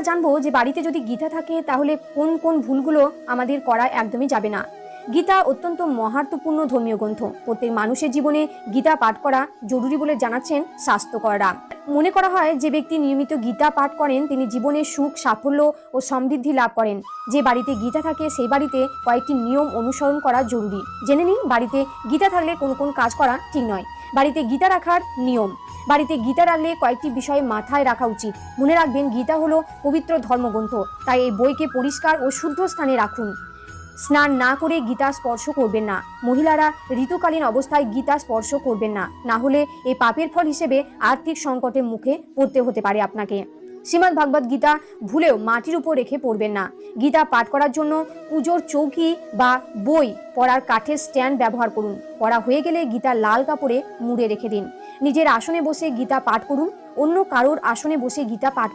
জানবো যে বাড়িতে যদি গীতা থাকে তাহলে কোন কোন ভুলগুলো আমাদের করা একদমই যাবে না। গীতা অত্যন্ত মহাত্মপূর্ণ ধর্মীয় গ্রন্থ। প্রত্যেক মানুষের জীবনে গীতা পাঠ করা জরুরি বলে জানাচ্ছেন শাস্ত্রকররা। মনে করা হয় যে ব্যক্তি নিয়মিত গীতা পাঠ করেন তিনি জীবনে সুখ, সাফল্য ও সমৃদ্ধি লাভ করেন। যে বাড়িতে গীতা থাকে সেই বাড়িতে কয়েকটি নিয়ম অনুসরণ করা জরুরি। জেনে নিন বাড়িতে গীতা থাকলে কোন কোন কাজ করা ঠিক নয়। বাড়িতে গীতা রাখার নিয়ম। বাড়িতে গীতা রাখলে কয়েকটি বিষয় মাথায় রাখা উচিত। মনে রাখবেন, গীতা হলো পবিত্র ধর্মগ্রন্থ, তাই এই বইকে পরিষ্কার ও শুদ্ধ স্থানে রাখুন। স্নান না করে গীতা স্পর্শ করবেন না। মহিলারা ঋতুকালীন অবস্থায় গীতা স্পর্শ করবেন না, না হলে এই পাপের ফল হিসেবে আর্থিক সংকটের মুখে পড়তে হতে পারে আপনাকে। শ্রীমদ্ ভাগবত গীতা ভুলেও মাটির উপর রেখে পড়বেন না। গীতা পাঠ করার জন্য পুজোর চৌকি বা বই পড়ার কাঠের স্ট্যান্ড ব্যবহার করুন। পড়া হয়ে গেলে গীতা লাল কাপড়ে মুড়ে রেখে দিন। নিজের আসনে বসে গীতা পাঠ করুন, অন্য কারোর আসনে বসে গীতা পাঠ